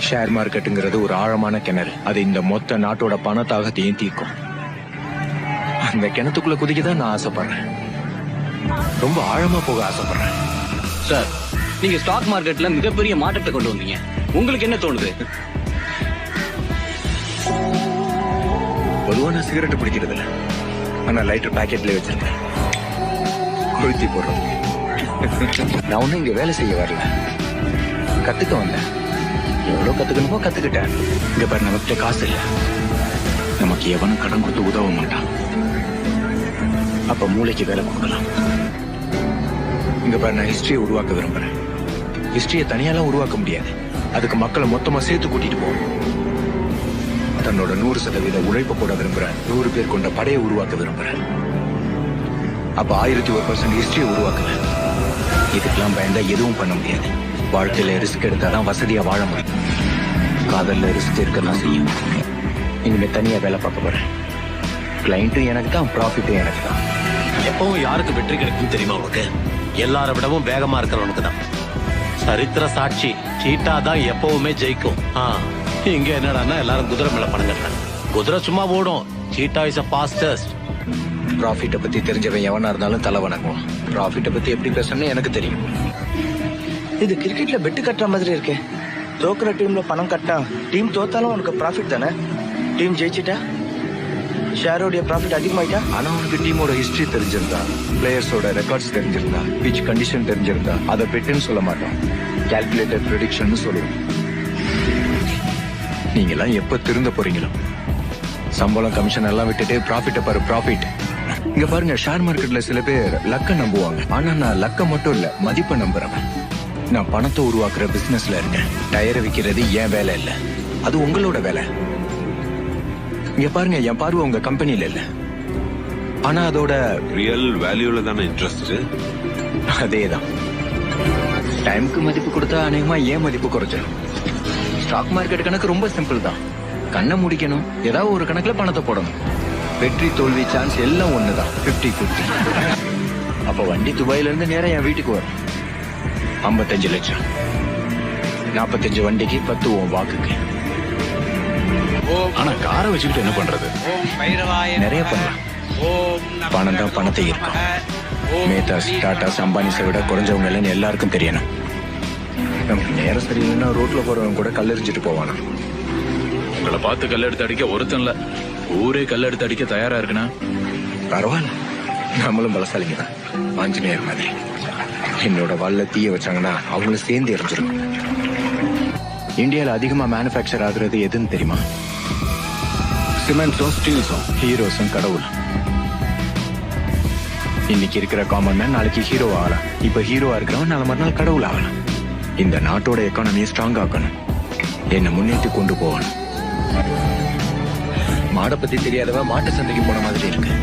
Share மார்க்கெட்டுங்கிறது ஒரு ஆழமான கிணறு. அது இந்த மொத்த நாட்டோட பணத்தாகத்தையும் தீர்க்கும். அந்த கிணத்துக்குள்ள குதிக்க தான் நான் ஆசைப்படுறேன். ரொம்ப ஆழமா போக ஆசைப்படுறேன். சார், நீங்க ஸ்டாக் மார்க்கெட்ல மிகப்பெரிய மாற்றத்தை கொண்டு வந்தீங்க. உங்களுக்கு என்ன தோணுது? பொதுவா நான் சிகரெட் பிடிக்கிறது இல்ல, ஆனா லைட்டர் பாக்கெட்ல வச்சிருக்கேன், கொளுத்தி போடுறோம். நான் ஒன்னும் இங்க வேலை செய்ய வரல, கத்துக்க வந்தேன். எவ்வளவு கத்துக்கணுமோ கத்துக்கிட்டேன். இங்க பாரு, நமக்கிட்ட காசு இல்ல, நமக்கு எவனும் கடன் கொடுத்து உதவ மாட்டான். அப்ப மூளைக்கு வேலை கொடுக்கலாம். இங்க பாரு, நான் ஹிஸ்டரியை உருவாக்க விரும்புறேன். ஹிஸ்டரியை தனியாலாம் உருவாக்க முடியாது. அதுக்கு மக்களை மொத்தமா சேர்த்து கூட்டிட்டு போகணும். தன்னோட 100% உழைப்பு போட விரும்புறேன். 100 பேர் கொண்ட படையை உருவாக்க விரும்புறேன். அப்ப 1001% ஹிஸ்டரியை உருவாக்குவேன். இதுக்கெல்லாம் பயந்தா எதுவும் பண்ண முடியாது. வாழ்க்கையில ரிஸ்க் எடுத்தாதான் வசதியா வாழ முடியும். காதல்ல ரிஸ்க் இருக்கலாம் செய்யும். இனிமே தனியா வேலை பார்க்க போறேன். கிளைண்ட்டும் எனக்கு தான், ப்ராஃபிட்டும் எனக்கு தான். எப்பவும் யாருக்கு வெற்றி கிடைக்கும் தெரியுமா உனக்கு? எல்லார விடவும் வேகமா இருக்கிறவனுக்கு தான். சரித்திர சாட்சி, சீட்டா தான் எப்பவுமே ஜெயிக்கும். இங்க என்னடான்னா எல்லாரும் குதிரை மேல பணம் கட்டுறாங்க. குதிரை சும்மா ஓடும், சீட்டா இஸ் ஃபாஸ்டஸ்ட். ப்ராஃபிட்டை பத்தி தெரிஞ்சவன் எவனா இருந்தாலும் தலை வணங்குவான். ப்ராஃபிட்டை பத்தி எப்படி பேசணும்னு எனக்கு தெரியும். இது கிரிக்கெட்ல பெட்டு கட்டுற மாதிரி இருக்கு. தோக்குற டீம்ல பணம் கட்டினா டீம் தோத்தாலும் உனக்கு ப்ராஃபிட் தானே. டீம் ஜெயிச்சிட்டா ஷேரோடைய ப்ராஃபிட் அதிகமாயிட்டா. ஆனா உனக்கு டீமோட ஹிஸ்டரி தெரிஞ்சிருந்தா, பிளேயர்ஸோட ரெக்கார்ட்ஸ் தெரிஞ்சிருந்தா, பிச் கண்டிஷன் தெரிஞ்சிருந்தா, அதை பெட்டுன்னு சொல்ல மாட்டோம், கால்குலேட்டட் ப்ரெடிக்ஷன் சொல்லுவோம். நீங்க எல்லாம் எப்ப திருந்த போறீங்களோ? சம்பளம் கமிஷன் எல்லாம் விட்டுட்டு ப்ராஃபிட்ட பாரு, ப்ராஃபிட். இங்க பாருங்க, ஷேர் மார்க்கெட்ல சில பேர் லக்க நம்புவாங்க. ஆனா நான் லக்க மட்டும் இல்ல, மதிப்பை நம்புறவன். நான் பணத்தை உருவாக்குற பிசினஸ்ல இருக்கேன். டயரை விக்கிறது என் வேலை இல்ல, அது உங்களோட வேலை. இங்க பாருங்க, என் பார்வை உங்க கம்பெனில இல்ல, ஆனா அதோட ரியல் வேல்யூல தானே இன்ட்ரெஸ்ட். அதேதான். டைமுக்கு மதிப்பு கொடுத்தா அநேகமா ஏன் மதிப்பு குறைச்சிடும். ஸ்டாக் மார்க்கெட் கணக்கு ரொம்ப சிம்பிள் தான். கண்ணை முடிக்கணும், ஏதாவது ஒரு கணக்குல பணத்தை போடணும். வெற்றி தோல்வி சான்ஸ் எல்லாம் ஒண்ணுதான், 50-50. அப்ப வண்டி துபாயில இருந்து நேரம் என் வீட்டுக்கு வரும். 55 லட்சம், 45 வண்டிக்கு 10 உன் வாக்குக்கு. ஆனா காரை வச்சுக்கிட்டு என்ன பண்றது? நிறைய பண்ணலாம். பணம் தான் பணத்தை இருக்கும். மேத்தாஸ், டாடாஸ், அம்பானிஸை விட குறைஞ்சவங்க இல்லைன்னு எல்லாருக்கும் தெரியணும். நமக்கு நேரம் சரியில்லைன்னா ரோட்ல போறவங்க கூட கல்லெறிஞ்சிட்டு போவானா? உங்களை பார்த்து கல்லெடுத்து அடிக்க ஒருத்தன் இல்ல, ஊரே கல்லெடுத்து அடிக்க தயாரா இருக்குன்னா பரவாயில்ல, நம்மளும் பலசாலிங்க தான். ஆஞ்சநேயர் மாதிரி என்னோட வல்ல தீய வச்சாங்கன்னா அவங்களும் சேர்ந்து எரிஞ்சிடும். இந்தியால அதிகமா மேனுபேக்சர் ஆகுறது எதுன்னு தெரியுமா? சிமெண்ட்ஸும் ஸ்டீல்ஸும். ஹீரோஸும் கடவுள். இன்னைக்கு இருக்கிற காமன் மேன் நாளைக்கு ஹீரோ ஆகலாம். இப்ப ஹீரோவா இருக்கிறவன் நாளை மறுநாள் கடவுள் ஆகலாம். இந்த நாட்டோட எக்கானமியை ஸ்ட்ராங் ஆக்கணும், என்ன முன்னேற்றி கொண்டு போகணும். மாடை பத்தி தெரியாதவன் மாட்டு சந்தைக்கு போன மாதிரி இருக்கு.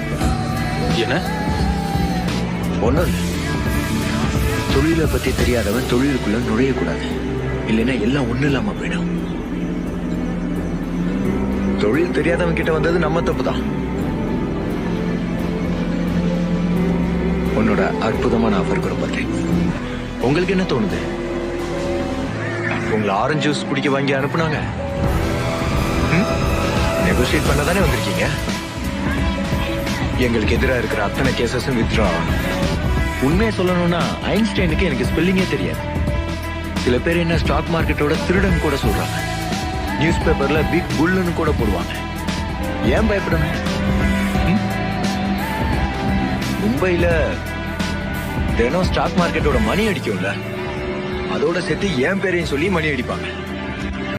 என்ன? ஒண்ணும் இல்ல, தொழிலை பத்தி தெரியாதவன் தொழிலுக்குள்ள நுழையக்கூடாது, இல்லைன்னா எல்லாம் ஒண்ணு இல்லாம போயிடும். தொழில் தெரியாதவன் கிட்ட வந்தது நம்ம தப்பு தான். உன்னோட அற்புதமான ஆஃபர் கொடுப்பேன். உங்களுக்கு என்ன தோணுது? உங்களை ஆரஞ்சு ஜூஸ் குடிக்க வாங்கி அனுப்புனாங்க, நெகோசியேட் பண்ண தானே வந்திருக்கீங்க. எங்களுக்கு எதிராக இருக்கிற அத்தனை கேசஸும் வித்ட்ரா ஆகணும். உண்மையை சொல்லணும்னா ஐன்ஸ்டைனுக்கு எனக்கு ஸ்பெல்லிங்கே தெரியாது. சில பேர் என்ன ஸ்டாக் மார்க்கெட்டோட திருடன் கூட சொல்றாங்க. நியூஸ் பேப்பர்ல பிக் புல்லுன்னு கூட போடுவாங்க. ஏன் பயப்படணும்? மும்பைல தினம் ஸ்டாக் மார்க்கெட்டோட மணி அடிக்கும்ல, அதோட சேர்த்து என் பேரையும் சொல்லி மணி அடிப்பாங்க.